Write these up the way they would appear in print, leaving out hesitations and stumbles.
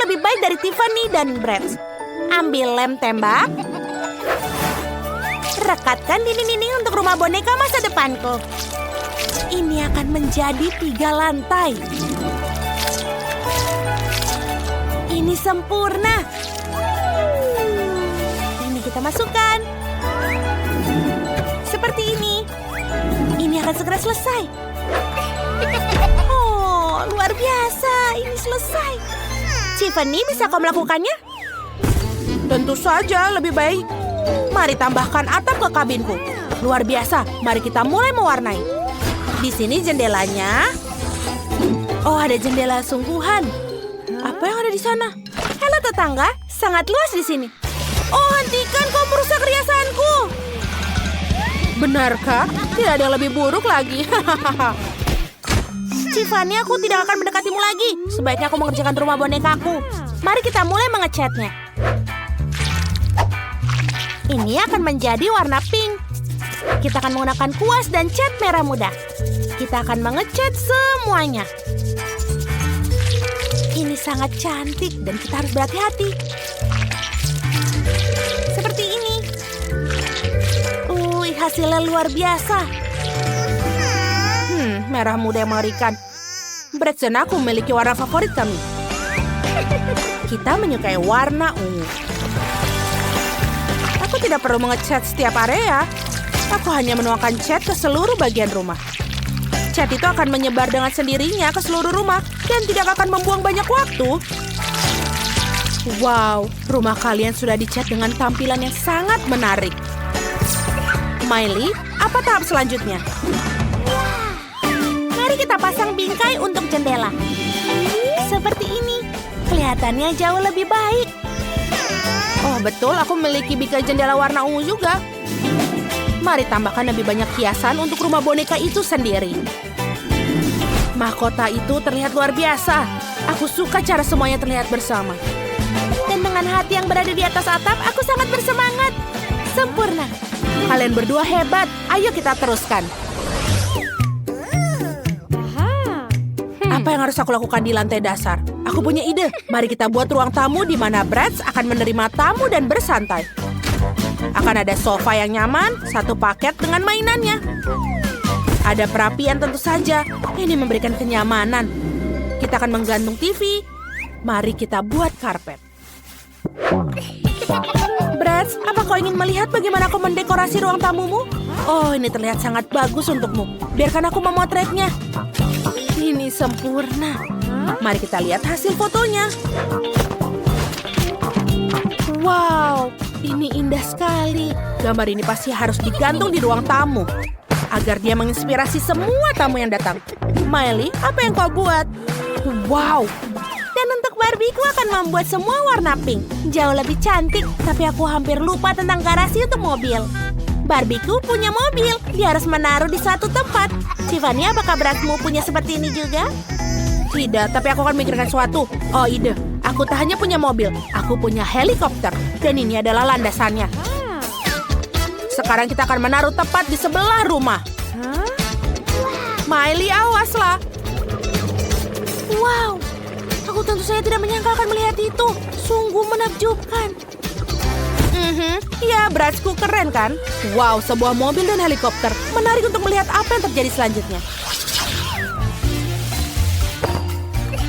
lebih baik dari Tiffany dan Brad. Ambil lem tembak. Rekatkan dinding-dinding untuk rumah boneka masa depanku. Ini akan menjadi 3 lantai. Ini sempurna. Ini kita masukkan. Seperti ini. Ini akan segera selesai. Oh, luar biasa. Ini selesai. Tiffany, bisa kau melakukannya? Tentu saja, lebih baik. Mari tambahkan atap ke kabinku. Luar biasa. Mari kita mulai mewarnai. Di sini jendelanya. Oh, ada jendela sungguhan. Apa yang ada di sana? Halo tetangga, sangat luas di sini. Oh, hentikan, kau merusak riasanku. Benarkah? Tidak ada yang lebih buruk lagi. Tiffany, aku tidak akan mendekatimu lagi. Sebaiknya aku mengerjakan rumah bonekaku. Mari kita mulai mengecatnya. Ini akan menjadi warna pink. Kita akan menggunakan kuas dan cat merah muda. Kita akan mengecat semuanya. Ini sangat cantik dan kita harus berhati-hati. Seperti ini. Hasilnya luar biasa. Merah muda yang mengerikan. Brad dan aku memiliki warna favorit kami. Kita menyukai warna ungu. Aku tidak perlu mengecat setiap area. Aku hanya menuangkan cat ke seluruh bagian rumah. Cat itu akan menyebar dengan sendirinya ke seluruh rumah dan tidak akan membuang banyak waktu. Wow, rumah kalian sudah dicat dengan tampilan yang sangat menarik. Miley, apa tahap selanjutnya? Mari kita pasang bingkai untuk jendela. Seperti ini. Kelihatannya jauh lebih baik. Oh, betul, aku memiliki bingkai jendela warna ungu juga. Mari tambahkan lebih banyak hiasan untuk rumah boneka itu sendiri. Mahkota itu terlihat luar biasa. Aku suka cara semuanya terlihat bersama. Dan dengan hati yang berada di atas atap, aku sangat bersemangat. Sempurna. Kalian berdua hebat. Ayo kita teruskan. Apa yang harus aku lakukan di lantai dasar? Aku punya ide. Mari kita buat ruang tamu di mana Brad akan menerima tamu dan bersantai. Akan ada sofa yang nyaman, satu paket dengan mainannya. Ada perapian tentu saja. Ini memberikan kenyamanan. Kita akan menggantung TV. Mari kita buat karpet. Brad, apa kau ingin melihat bagaimana aku mendekorasi ruang tamumu? Oh, ini terlihat sangat bagus untukmu. Biarkan aku memotretnya. Ini sempurna. Mari kita lihat hasil fotonya. Wow, ini indah sekali. Gambar ini pasti harus digantung di ruang tamu agar dia menginspirasi semua tamu yang datang. Miley, apa yang kau buat? Wow. Dan untuk Barbieku akan membuat semua warna pink. Jauh lebih cantik, tapi aku hampir lupa tentang garasi untuk mobil. Barbieku punya mobil. Dia harus menaruh di satu tempat. Tiffany, apakah Bradmu punya seperti ini juga? Tidak, tapi aku akan memikirkan sesuatu. Oh, ide. Aku tak hanya punya mobil, aku punya helikopter. Dan ini adalah landasannya. Sekarang kita akan menaruh tepat di sebelah rumah. Miley, awaslah. Wow, aku tentu saja tidak menyangka akan melihat itu. Sungguh menakjubkan. Ya, Bradku keren kan? Wow, sebuah mobil dan helikopter. Menarik untuk melihat apa yang terjadi selanjutnya.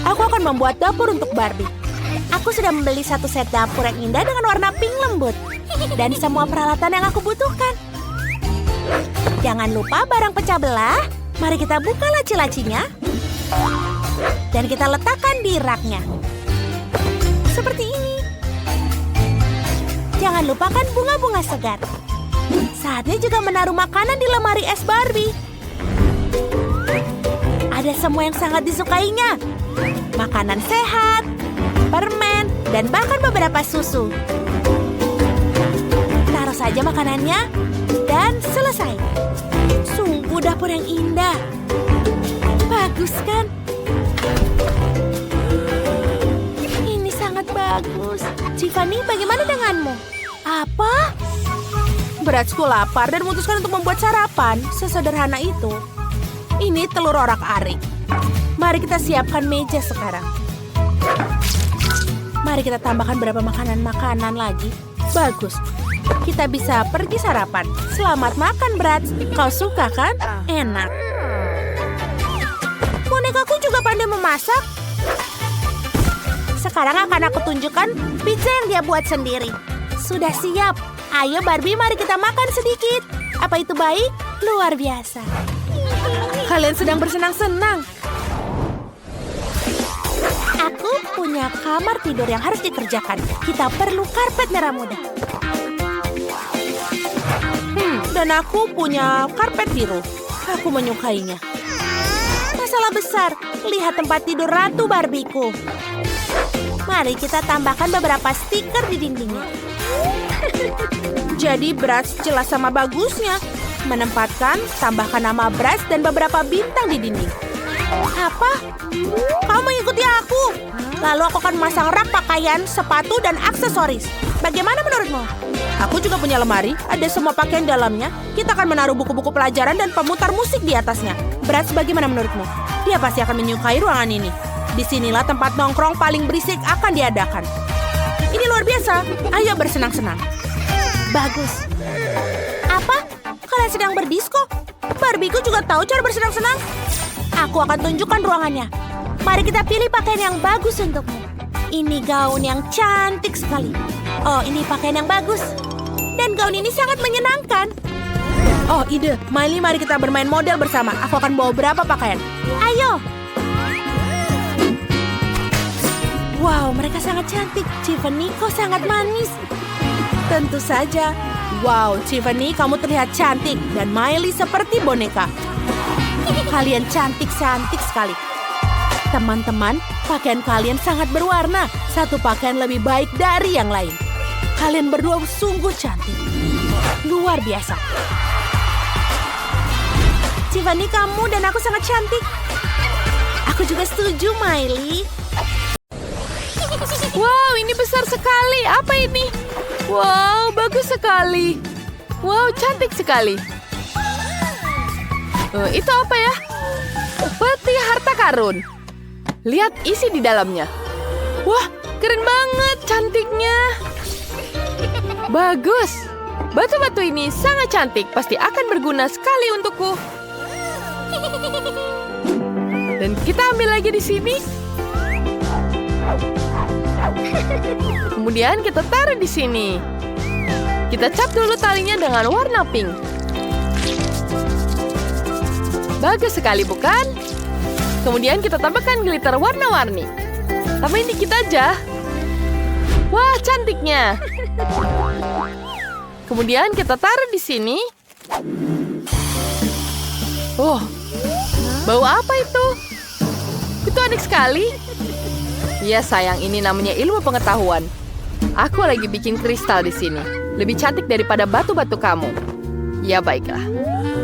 Aku akan membuat dapur untuk Barbie. Aku sudah membeli satu set dapur yang indah dengan warna pink lembut. Dan semua peralatan yang aku butuhkan. Jangan lupa barang pecah belah. Mari kita buka laci-lacinya. Dan kita letakkan di raknya. Seperti ini. Jangan lupakan bunga-bunga segar. Saatnya juga menaruh makanan di lemari es Barbie. Ada semua yang sangat disukainya. Makanan sehat, permen, dan bahkan beberapa susu. Taruh saja makanannya, dan selesai. Sungguh dapur yang indah. Bagus kan? Ini sangat bagus. Tiffany, bagaimana denganmu? Apa? Bradku lapar dan memutuskan untuk membuat sarapan. Sesederhana itu. Ini telur orak-arik. Mari kita siapkan meja sekarang. Mari kita tambahkan beberapa makanan-makanan lagi. Bagus. Kita bisa pergi sarapan. Selamat makan, Bratz. Kau suka kan? Enak. Bonekaku juga pandai memasak. Sekarang akan aku tunjukkan pizza yang dia buat sendiri. Sudah siap. Ayo Barbie, mari kita makan sedikit. Apa itu baik? Luar biasa. Kalian sedang bersenang-senang. Aku punya kamar tidur yang harus dikerjakan. Kita perlu karpet merah muda. Dan aku punya karpet biru. Aku menyukainya. Masalah besar. Lihat tempat tidur Ratu Barbieku. Mari kita tambahkan beberapa stiker di dindingnya. Jadi Bratz jelas sama bagusnya. Menempatkan, tambahkan nama Bratz dan beberapa bintang di dinding. Apa? Kamu mengikuti aku? Lalu aku akan memasang rak pakaian, sepatu, dan aksesoris. Bagaimana menurutmu? Aku juga punya lemari, ada semua pakaian dalamnya. Kita akan menaruh buku-buku pelajaran dan pemutar musik di atasnya. Bratz, bagaimana menurutmu? Dia pasti akan menyukai ruangan ini. Disinilah tempat nongkrong paling berisik akan diadakan. Ini luar biasa. Ayo bersenang-senang. Bagus. Apa? Kalian sedang berdisko? Barbieku juga tahu cara bersenang-senang. Aku akan tunjukkan ruangannya. Mari kita pilih pakaian yang bagus untukmu. Ini gaun yang cantik sekali. Oh, ini pakaian yang bagus. Dan gaun ini sangat menyenangkan. Oh, ide. Miley, mari kita bermain model bersama. Aku akan bawa berapa pakaian. Ayo. Wow, mereka sangat cantik. Tiffany, kau sangat manis. Tentu saja. Wow, Tiffany, kamu terlihat cantik. Dan Miley seperti boneka. Kalian cantik-cantik sekali. Teman-teman, pakaian kalian sangat berwarna. Satu pakaian lebih baik dari yang lain. Kalian berdua sungguh cantik. Luar biasa. Tiffany, kamu dan aku sangat cantik. Aku juga setuju, Miley. Wow, ini besar sekali. Apa ini? Wow, bagus sekali. Wow, cantik sekali. Itu apa ya? Peti harta karun. Lihat isi di dalamnya. Wah, keren banget cantiknya. Bagus. Batu-batu ini sangat cantik. Pasti akan berguna sekali untukku. Dan kita ambil lagi di sini. Kemudian kita taruh di sini. Kita cat dulu talinya dengan warna pink. Bagus sekali, bukan? Kemudian kita tambahkan glitter warna-warni. Tambahin dikit aja. Wah, cantiknya. Kemudian kita taruh di sini. Oh, bau apa itu? Itu aneh sekali. Ya sayang, ini namanya ilmu pengetahuan. Aku lagi bikin kristal di sini. Lebih cantik daripada batu-batu kamu. Ya baiklah.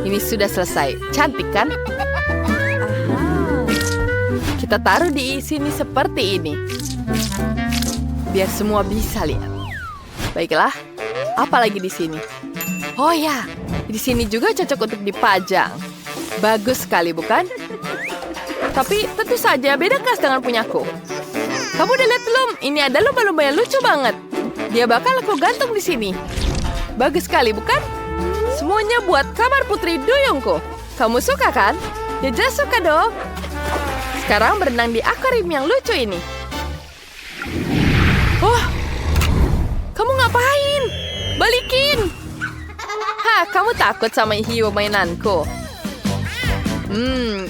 Ini sudah selesai. Cantik kan? Kita taruh di sini seperti ini. Biar semua bisa lihat. Baiklah. Apalagi di sini? Oh ya, di sini juga cocok untuk dipajang. Bagus sekali, bukan? Tapi tentu saja beda kelas dengan punyaku. Kamu udah lihat belum? Ini ada lumba-lumba yang lucu banget. Dia bakal aku gantung di sini. Bagus sekali, bukan? Semuanya buat kamar putri duyungku. Kamu suka kan? Ya jelas suka dong. Sekarang berenang di akuarium yang lucu ini. Oh, kamu ngapain? Balikin! Hah, kamu takut sama hiu mainanku?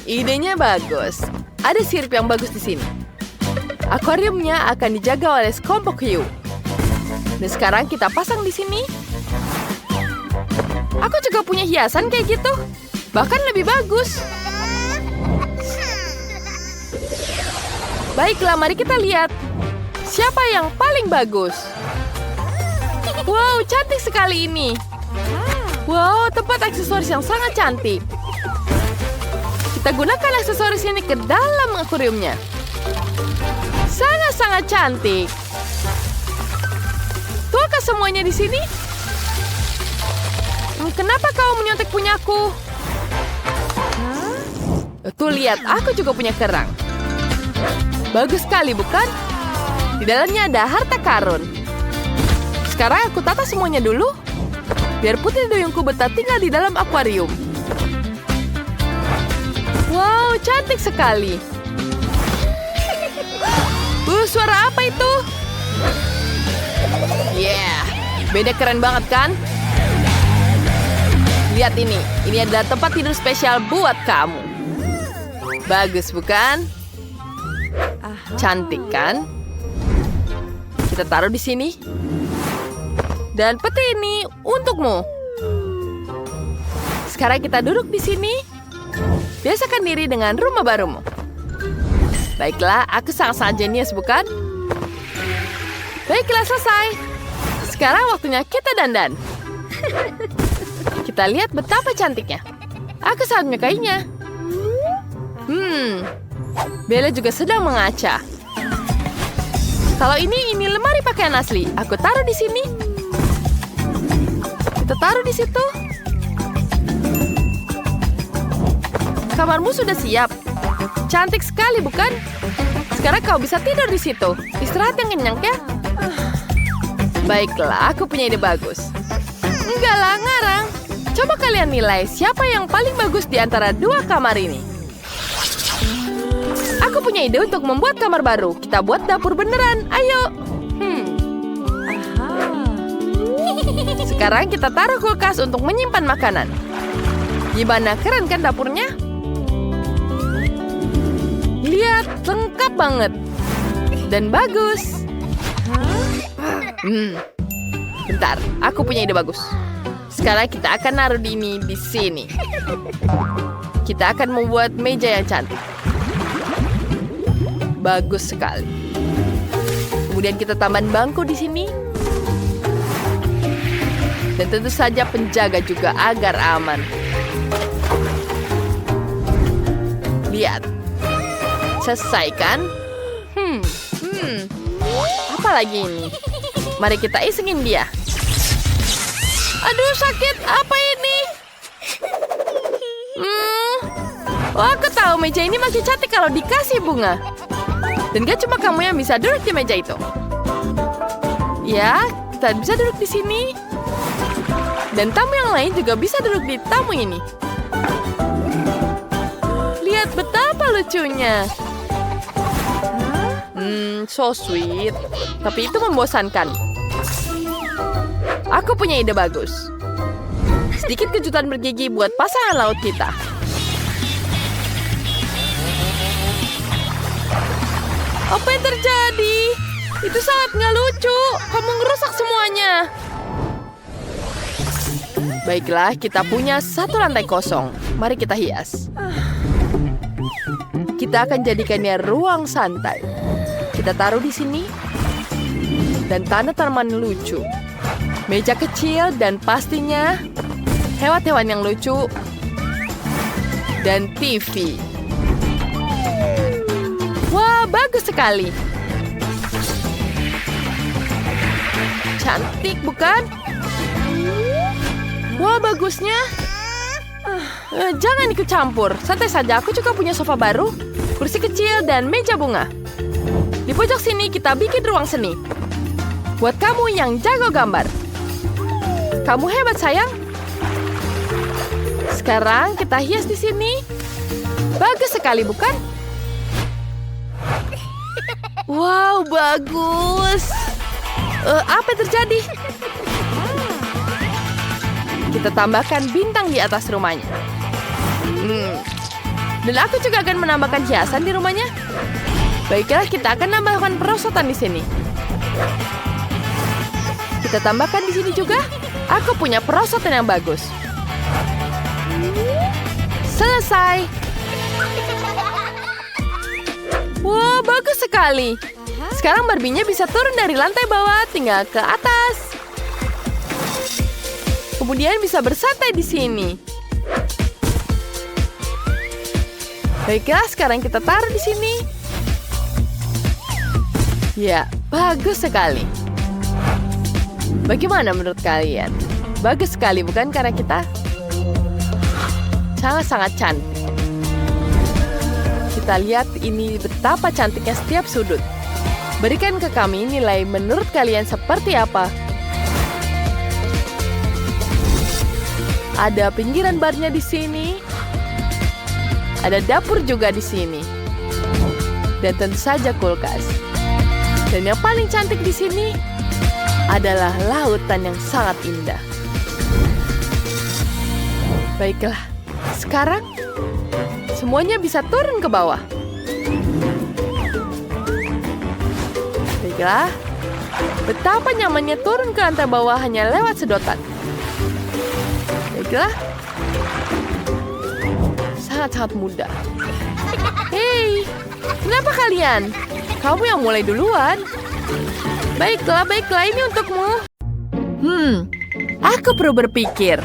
Idenya bagus. Ada sirip yang bagus di sini. Akuariumnya akan dijaga oleh sekelompok hiu. Dan sekarang kita pasang di sini. Aku juga punya hiasan kayak gitu. Bahkan lebih bagus. Baiklah, mari kita lihat. Siapa yang paling bagus? Wow, cantik sekali ini. Wow, tempat aksesoris yang sangat cantik. Kita gunakan aksesoris ini ke dalam akuariumnya. Sangat-sangat cantik. Tuakah semuanya di sini? Kenapa kau menyontek punyaku? Tuh lihat, aku juga punya kerang. Bagus sekali, bukan? Di dalamnya ada harta karun. Sekarang aku tata semuanya dulu, biar putri duyungku betah tinggal di dalam akuarium. Wow, cantik sekali. Suara apa itu? Yeah, beda keren banget kan? Lihat ini adalah tempat tidur spesial buat kamu. Bagus bukan? Cantik kan? Kita taruh di sini. Dan peti ini untukmu. Sekarang kita duduk di sini. Biasakan diri dengan rumah barumu. Baiklah, aku sangat-sangat jenius, bukan? Baiklah, selesai. Sekarang waktunya kita dandan. Kita lihat betapa cantiknya. Aku sangat menyukainya. Bella juga sedang mengaca. Kalau ini lemari pakaian asli. Aku taruh di sini. Kita taruh di situ. Kamarmu sudah siap. Cantik sekali, bukan? Sekarang kau bisa tidur di situ. Istirahat yang kenyang, ya? Baiklah, aku punya ide bagus. Enggak lah, ngarang. Coba kalian nilai siapa yang paling bagus di antara dua kamar ini. Aku punya ide untuk membuat kamar baru. Kita buat dapur beneran. Ayo. Sekarang kita taruh kulkas untuk menyimpan makanan. Gimana, keren kan dapurnya? Lihat, lengkap banget. Dan bagus. Bentar, aku punya ide bagus. Sekarang kita akan naruh ini di sini. Kita akan membuat meja yang cantik. Bagus sekali. Kemudian kita tambahin bangku di sini. Dan tentu saja penjaga juga agar aman. Lihat. Selesai kan? Apa lagi ini? Mari kita isengin dia. Aduh, sakit. Apa ini? Oh, aku tahu meja ini makin cantik kalau dikasih bunga. Dan gak cuma kamu yang bisa duduk di meja itu. Ya, kita bisa duduk di sini. Dan tamu yang lain juga bisa duduk di tamu ini. Lihat betapa lucunya. So sweet. Tapi itu membosankan. Aku punya ide bagus. Sedikit kejutan bergigi buat pasangan laut kita. Apa yang terjadi? Itu sangat nggak lucu. Kamu ngerusak semuanya. Baiklah, kita punya satu lantai kosong. Mari kita hias. Kita akan jadikannya ruang santai. Kita taruh di sini. Dan tanaman lucu. Meja kecil dan pastinya hewan-hewan yang lucu. Dan TV. Wah, bagus sekali. Cantik, bukan? Wah, bagusnya. Jangan ikut campur. Santai saja, aku juga punya sofa baru, kursi kecil, dan meja bunga. Di pojok sini kita bikin ruang seni. Buat kamu yang jago gambar. Kamu hebat, sayang. Sekarang kita hias di sini. Bagus sekali, bukan? Wow, bagus. Apa yang terjadi? Kita tambahkan bintang di atas rumahnya. Dan aku juga akan menambahkan hiasan di rumahnya. Baiklah, kita akan menambahkan perosotan di sini. Kita tambahkan di sini juga. Aku punya perosotan yang bagus. Selesai. Wah, bagus sekali. Sekarang Barbie-nya bisa turun dari lantai bawah tinggal ke atas. Kemudian bisa bersantai di sini. Baiklah, sekarang kita taruh di sini. Ya, bagus sekali. Bagaimana menurut kalian? Bagus sekali, bukan karena kita? Sangat-sangat cantik. Kita lihat ini betapa cantiknya setiap sudut. Berikan ke kami nilai menurut kalian seperti apa. Ada pinggiran barnya di sini. Ada dapur juga di sini. Dan tentu saja kulkas. Dan yang paling cantik di sini adalah lautan yang sangat indah. Baiklah, sekarang semuanya bisa turun ke bawah. Baiklah, betapa nyamannya turun ke lantai bawah hanya lewat sedotan. Baiklah, sangat-sangat mudah. Hei, kenapa kalian? Kamu yang mulai duluan. Baiklah, ini untukmu. Aku perlu berpikir.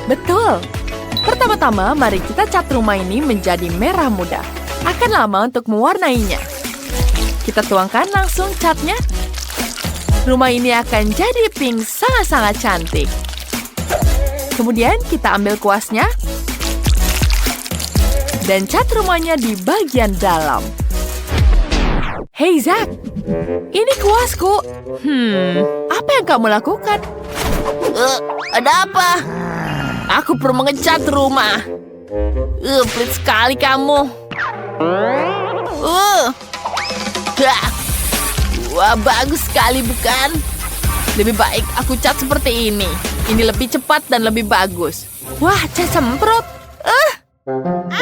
Betul. Pertama-tama, mari kita cat rumah ini menjadi merah muda. Akan lama untuk mewarnainya. Kita tuangkan langsung catnya. Rumah ini akan jadi pink sangat-sangat cantik. Kemudian kita ambil kuasnya. Dan cat rumahnya di bagian dalam. Hei Zack, ini kuasku. Apa yang kamu lakukan? Ada apa? Aku perlu mengecat rumah. Pelit sekali kamu. Wah, bagus sekali bukan? Lebih baik aku cat seperti ini. Ini lebih cepat dan lebih bagus. Wah, cat semprot.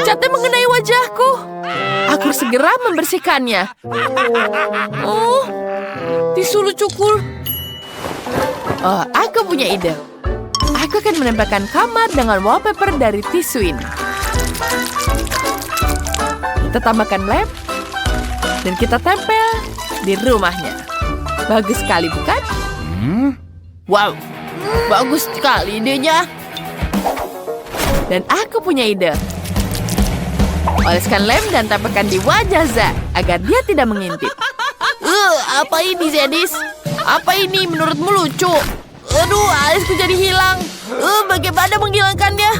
Catnya mengenai wajahku. Aku segera membersihkannya. Tisu lucuku. Aku punya ide. Aku akan menempelkan kamar dengan wallpaper dari tisu ini. Kita tambahkan lem. Dan kita tempel di rumahnya. Bagus sekali, bukan? Wow, bagus sekali idenya. Dan aku punya ide. Oleskan lem dan tempelkan di wajah Zack agar dia tidak mengintip. Apa ini, Zedis? Apa ini menurutmu lucu? Aduh, alisku jadi hilang. Bagaimana menghilangkannya?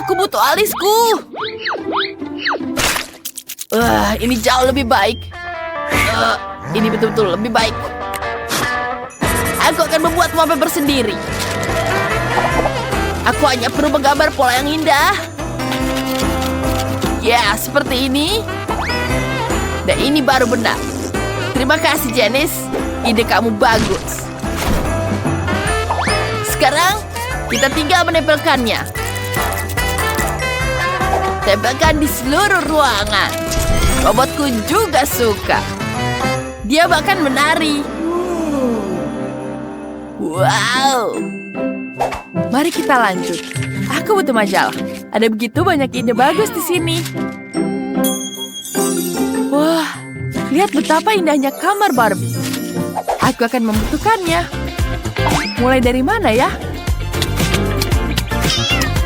Aku butuh alisku. Ini jauh lebih baik. Ini betul-betul lebih baik. Aku akan membuat wallpaper sendiri. Aku hanya perlu menggambar pola yang indah. Ya, seperti ini. Dan ini baru benar. Terima kasih, Janice. Ide kamu bagus. Sekarang, kita tinggal menempelkannya. Tempelkan di seluruh ruangan. Robotku juga suka. Dia bahkan menari. Wow. Mari kita lanjut. Aku butuh majalah. Ada begitu banyak ide bagus di sini. Wah, lihat betapa indahnya kamar Barbie. Aku akan membutuhkannya. Mulai dari mana ya?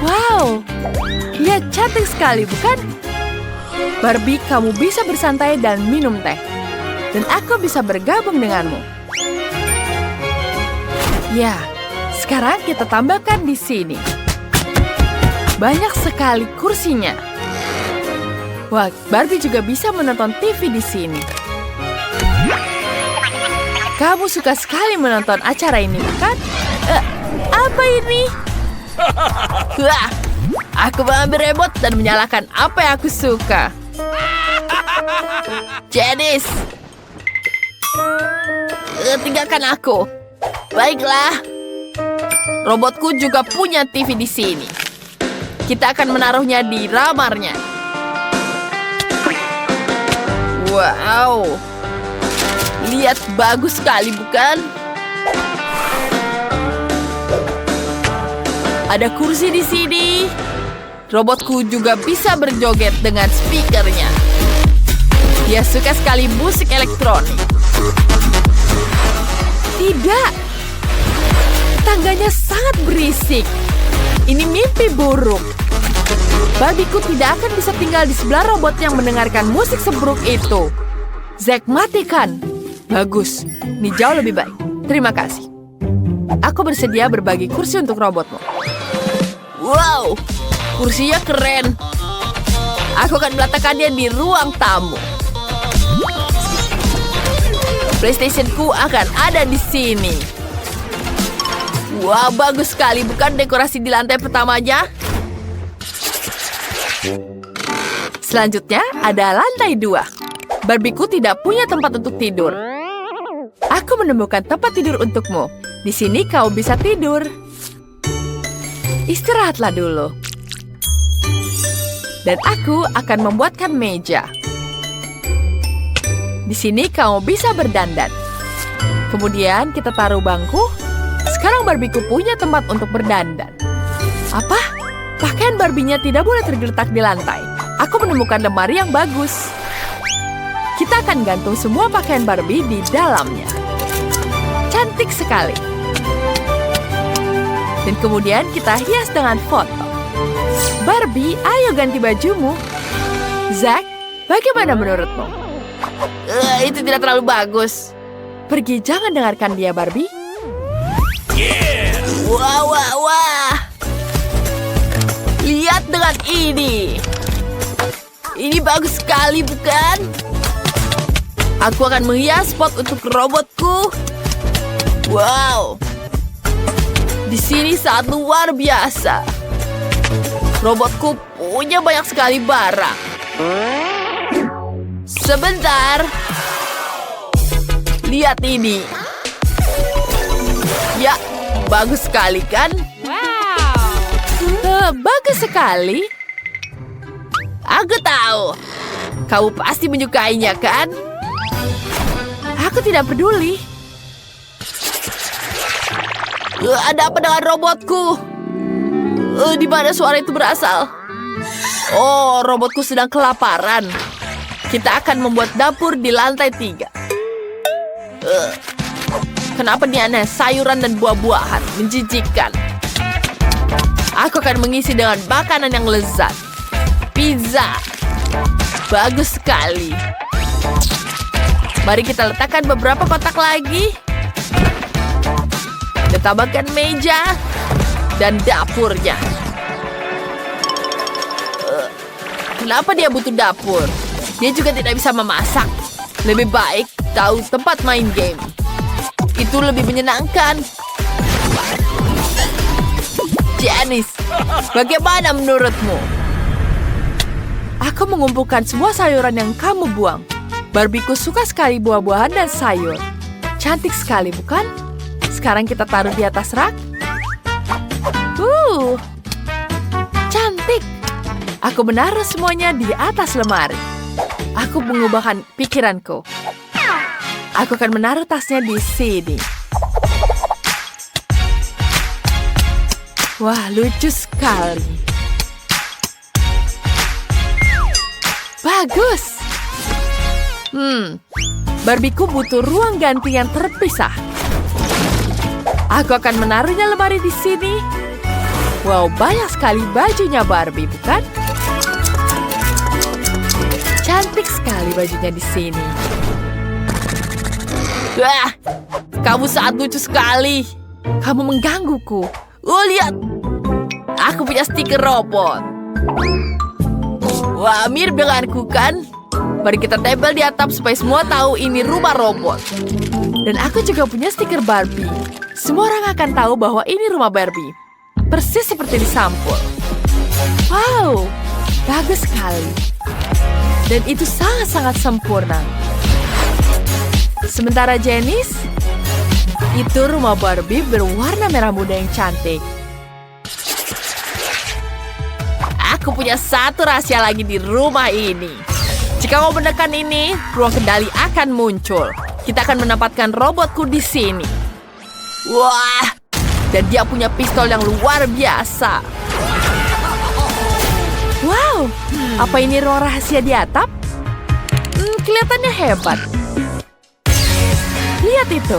Wow, lihat cantik sekali, bukan? Barbie, kamu bisa bersantai dan minum teh. Dan aku bisa bergabung denganmu. Ya, sekarang kita tambahkan di sini. Banyak sekali kursinya. Wah, Barbie juga bisa menonton TV di sini. Kamu suka sekali menonton acara ini, bukan? Apa ini? Wah, aku mengambil remote dan menyalakan apa yang aku suka. Janice, tinggalkan aku. Baiklah. Robotku juga punya TV di sini. Kita akan menaruhnya di ramarnya. Wow. Lihat, bagus sekali, bukan? Ada kursi di sini. Robotku juga bisa berjoget dengan speakernya. Dia suka sekali musik elektronik. Tidak. Tangganya sangat berisik. Ini mimpi buruk. Barbieku tidak akan bisa tinggal di sebelah robot yang mendengarkan musik seburuk itu. Zack, matikan. Bagus. Ini jauh lebih baik. Terima kasih. Aku bersedia berbagi kursi untuk robotmu. Wow, kursinya keren. Aku akan meletakkannya di ruang tamu. PlayStation-ku akan ada di sini. Wah, bagus sekali, bukan dekorasi di lantai pertamanya? Selanjutnya ada lantai 2. Barbieku tidak punya tempat untuk tidur. Aku menemukan tempat tidur untukmu. Di sini kau bisa tidur. Istirahatlah dulu. Dan aku akan membuatkan meja. Di sini kamu bisa berdandan. Kemudian kita taruh bangku. Sekarang Barbieku punya tempat untuk berdandan. Apa? Pakaian Barbie-nya tidak boleh tergeletak di lantai. Aku menemukan lemari yang bagus. Kita akan gantung semua pakaian Barbie di dalamnya. Cantik sekali. Dan kemudian kita hias dengan foto. Barbie, ayo ganti bajumu. Zack, bagaimana menurutmu? Itu tidak terlalu bagus. Pergi, jangan dengarkan dia, Barbie. Wah, wah, wah. Lihat dengan ini. Ini bagus sekali, bukan? Aku akan menghias spot untuk robotku. Wow. Di sini sangat luar biasa. Robotku punya banyak sekali barang. Sebentar. Lihat ini. Ya, bagus sekali kan? Wow. Bagus sekali. Aku tahu. Kamu pasti menyukainya kan? Aku tidak peduli. Ada apa dengan robotku? Di mana suara itu berasal? Oh, robotku sedang kelaparan. Kita akan membuat dapur di lantai 3. Kenapa dia aneh? Sayuran dan buah-buahan. Menjijikkan. Aku akan mengisi dengan makanan yang lezat. Pizza. Bagus sekali. Mari kita letakkan beberapa kotak lagi. Kita tambahkan meja dan dapurnya. Kenapa dia butuh dapur? Dia juga tidak bisa memasak. Lebih baik tahu tempat main game. Itu lebih menyenangkan. Janice, bagaimana menurutmu? Aku mengumpulkan semua sayuran yang kamu buang. Barbieku suka sekali buah-buahan dan sayur. Cantik sekali, bukan? Sekarang kita taruh di atas rak. Cantik. Aku menaruh semuanya di atas lemari. Aku mengubahkan pikiranku. Aku akan menaruh tasnya di sini. Wah, lucu sekali. Bagus. Barbieku butuh ruang ganti yang terpisah. Aku akan menaruhnya lemari di sini. Wow, banyak sekali bajunya Barbie, bukan? Cantik sekali bajunya di sini. Wah, kamu sangat lucu sekali. Kamu menggangguku. Lihat. Aku punya stiker robot. Wah, mirip denganku kan? Mari kita tempel di atap supaya semua tahu ini rumah robot. Dan aku juga punya stiker Barbie. Semua orang akan tahu bahwa ini rumah Barbie. Persis seperti di sampul. Wow, bagus sekali. Dan itu sangat-sangat sempurna. Sementara Janice, itu rumah Barbie berwarna merah muda yang cantik. Aku punya satu rahasia lagi di rumah ini. Jika mau menekan ini, ruang kendali akan muncul. Kita akan menempatkan robotku di sini. Wah, dan dia punya pistol yang luar biasa. Wow, apa ini ruang rahasia di atap? Kelihatannya hebat. Lihat itu.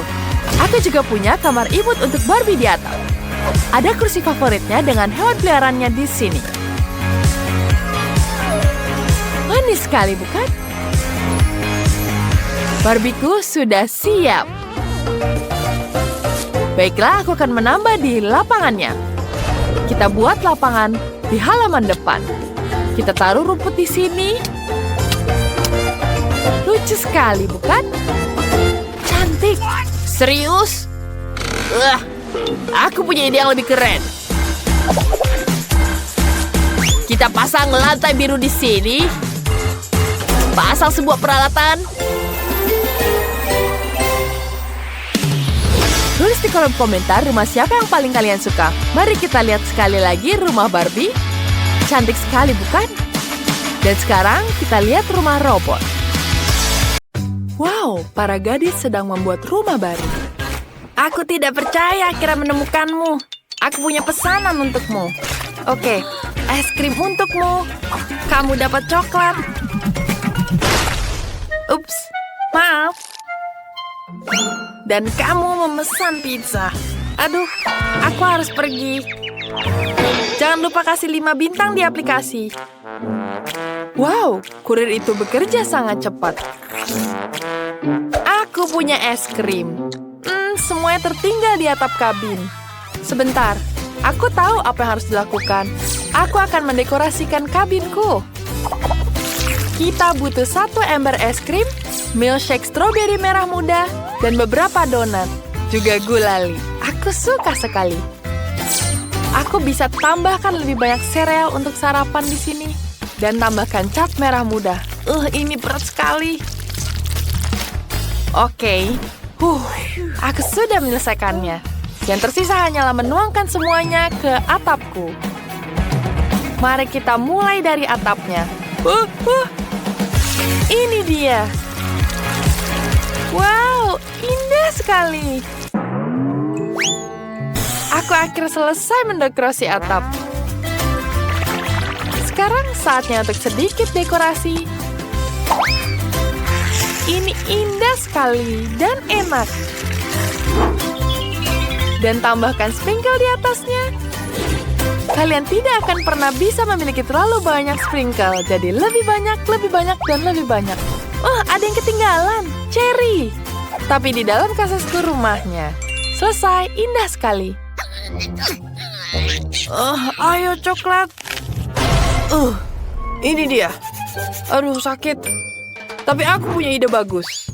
Aku juga punya kamar imut untuk Barbie di atap. Ada kursi favoritnya dengan hewan peliharaannya di sini. Manis sekali, bukan? Barbieku sudah siap. Baiklah, aku akan menambah di lapangannya. Kita buat lapangan di halaman depan. Kita taruh rumput di sini. Lucu sekali, bukan? Serius? Aku punya ide yang lebih keren. Kita pasang lantai biru di sini. Pasang sebuah peralatan. Tulis di kolom komentar rumah siapa yang paling kalian suka. Mari kita lihat sekali lagi rumah Barbie. Cantik sekali, bukan? Dan sekarang kita lihat rumah robot. Wow, para gadis sedang membuat rumah baru. Aku tidak percaya akhirnya menemukanmu. Aku punya pesanan untukmu. Oke, es krim untukmu. Kamu dapat coklat. Ups, maaf. Dan kamu memesan pizza. Aduh, aku harus pergi. Jangan lupa kasih 5 bintang di aplikasi. Wow, kurir itu bekerja sangat cepat. Aku punya es krim. Semuanya tertinggal di atap kabin. Sebentar, aku tahu apa yang harus dilakukan. Aku akan mendekorasikan kabinku. Kita butuh 1 ember es krim, milkshake stroberi merah muda, dan beberapa donat. Juga gulali. Aku suka sekali. Aku bisa tambahkan lebih banyak sereal untuk sarapan di sini. Dan tambahkan cat merah muda. Ini berat sekali. Oke. Aku sudah menyelesaikannya. Yang tersisa hanyalah menuangkan semuanya ke atapku. Mari kita mulai dari atapnya. Ini dia. Wow, indah sekali. Aku akhirnya selesai mendekorasi atap. Sekarang saatnya untuk sedikit dekorasi. Ini indah sekali dan enak. Dan tambahkan sprinkle di atasnya. Kalian tidak akan pernah bisa memiliki terlalu banyak sprinkle. Jadi lebih banyak, dan lebih banyak. Ada yang ketinggalan. Cherry. Tapi di dalam kasasku rumahnya. Selesai, indah sekali. Ayo coklat. Ini dia. Aduh, sakit. Tapi aku punya ide bagus.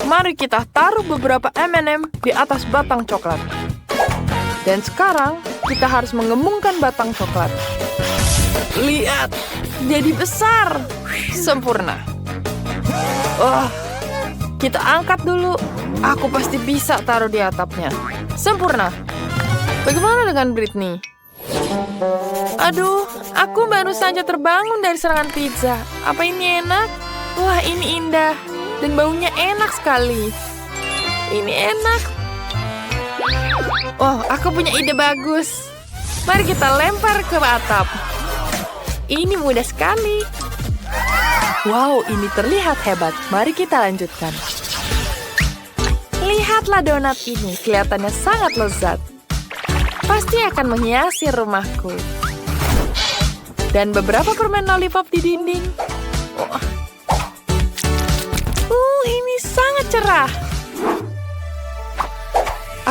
Mari kita taruh beberapa M&M di atas batang coklat. Dan sekarang, kita harus mengembungkan batang coklat. Lihat, jadi besar. Sempurna. Kita angkat dulu. Aku pasti bisa taruh di atapnya. Sempurna. Bagaimana dengan Britney? Aduh, aku baru saja terbangun dari serangan pizza. Apa ini enak? Wah, ini indah. Dan baunya enak sekali. Ini enak. Aku punya ide bagus. Mari kita lempar ke atap. Ini mudah sekali. Wow, ini terlihat hebat. Mari kita lanjutkan. Lihatlah donat ini. Kelihatannya sangat lezat. Pasti akan menghiasi rumahku. Dan beberapa permen lollipop di dinding. Ini sangat cerah.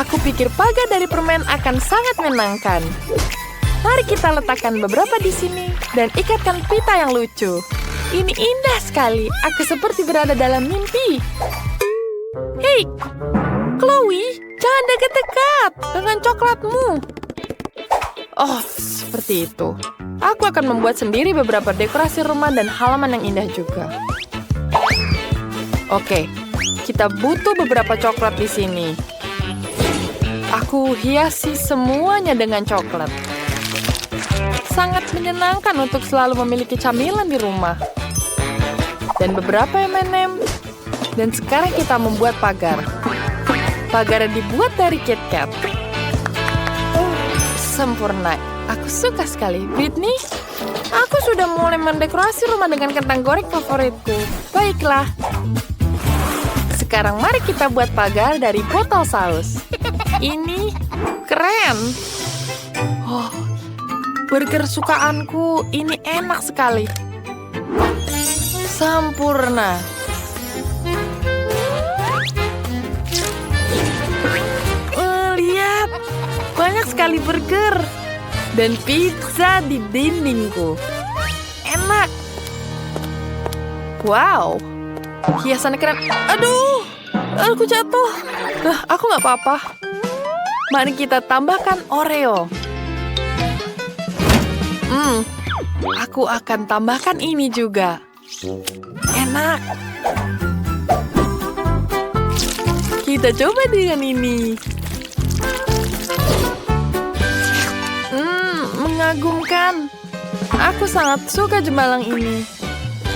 Aku pikir pagar dari permen akan sangat menyenangkan. Mari kita letakkan beberapa di sini dan ikatkan pita yang lucu. Ini indah sekali. Aku seperti berada dalam mimpi. Hei, Chloe, jangan dekat-dekat dengan coklatmu. Seperti itu. Aku akan membuat sendiri beberapa dekorasi rumah dan halaman yang indah juga. Oke, kita butuh beberapa coklat di sini. Aku hiasi semuanya dengan coklat. Sangat menyenangkan untuk selalu memiliki camilan di rumah. Dan beberapa M&M. Dan sekarang kita membuat pagar. Pagarnya dibuat dari KitKat. Sempurna. Aku suka sekali. Britney, aku sudah mulai mendekorasi rumah dengan kentang goreng favoritku. Baiklah. Sekarang mari kita buat pagar dari botol saus. Ini keren. Burger sukaanku. Ini enak sekali. Sempurna. Lihat. Banyak sekali burger. Dan pizza di dindingku. Enak. Wow. Hiasannya keren. Aduh. Aku jatuh. Aku nggak apa-apa. Mari kita tambahkan Oreo. Aku akan tambahkan ini juga. Enak. Kita coba dengan ini. Mengagumkan. Aku sangat suka jembalang ini.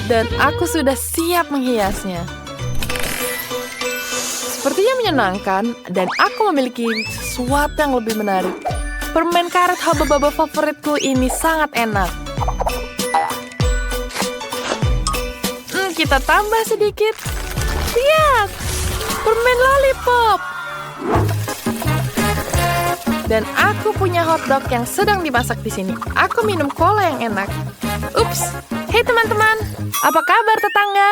Dan aku sudah siap menghiasnya. Sepertinya menyenangkan, dan aku memiliki sesuatu yang lebih menarik. Permen karet haba-baba favoritku ini sangat enak. Kita tambah sedikit. Lihat, permen lollipop. Dan aku punya hotdog yang sedang dimasak di sini. Aku minum cola yang enak. Ups, hei teman-teman, apa kabar tetangga?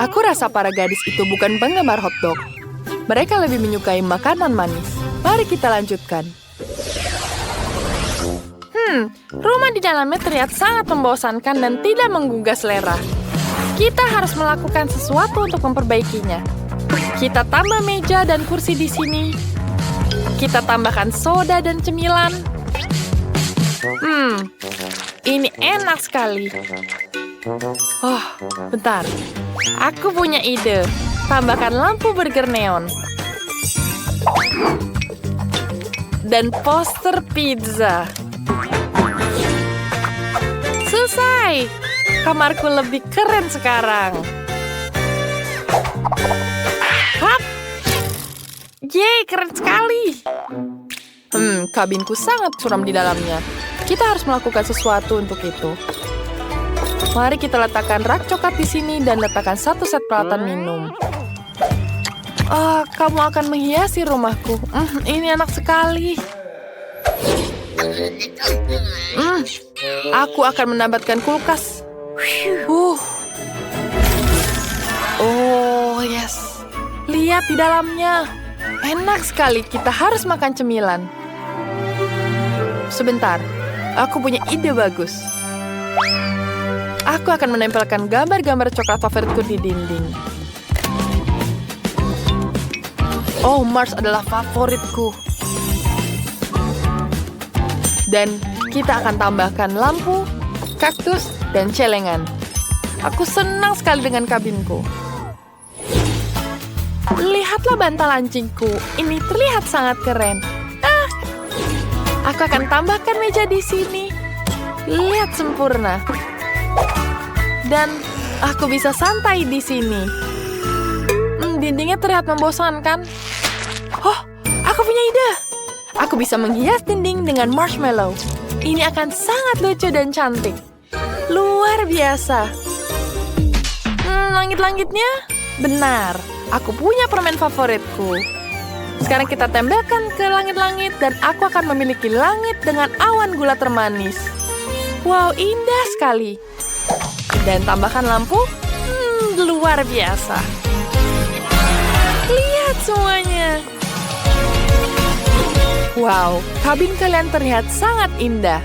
Aku rasa para gadis itu bukan penggemar hotdog. Mereka lebih menyukai makanan manis. Mari kita lanjutkan. Rumah di dalamnya terlihat sangat membosankan dan tidak menggugah selera. Kita harus melakukan sesuatu untuk memperbaikinya. Kita tambah meja dan kursi di sini. Kita tambahkan soda dan cemilan. Ini enak sekali. Oh, bentar. Aku punya ide. Tambahkan lampu burger neon. Dan poster pizza. Selesai. Kamarku lebih keren sekarang. Hap! Yeay, keren sekali. Kabinku sangat suram di dalamnya. Kita harus melakukan sesuatu untuk itu. Mari kita letakkan rak coklat di sini dan letakkan satu set peralatan minum. Kamu akan menghiasi rumahku. Ini enak sekali. Aku akan menambahkan kulkas. Oh, yes. Lihat di dalamnya. Enak sekali, kita harus makan cemilan. Sebentar, aku punya ide bagus. Aku akan menempelkan gambar-gambar coklat favoritku di dinding. Oh, Mars adalah favoritku. Dan kita akan tambahkan lampu, kaktus, dan celengan. Aku senang sekali dengan kabinku. Lihatlah bantal anjingku. Ini terlihat sangat keren. Aku akan tambahkan meja di sini. Lihat sempurna. Dan aku bisa santai di sini. Dindingnya terlihat membosankan. Oh, aku punya ide. Aku bisa menghias dinding dengan marshmallow. Ini akan sangat lucu dan cantik. Luar biasa. Langit-langitnya? Benar. Aku punya permen favoritku. Sekarang kita tempelkan ke langit-langit dan aku akan memiliki langit dengan awan gula termanis. Wow, indah sekali. Dan tambahkan lampu. Luar biasa. Lihat semuanya. Wow, kabin kalian terlihat sangat indah.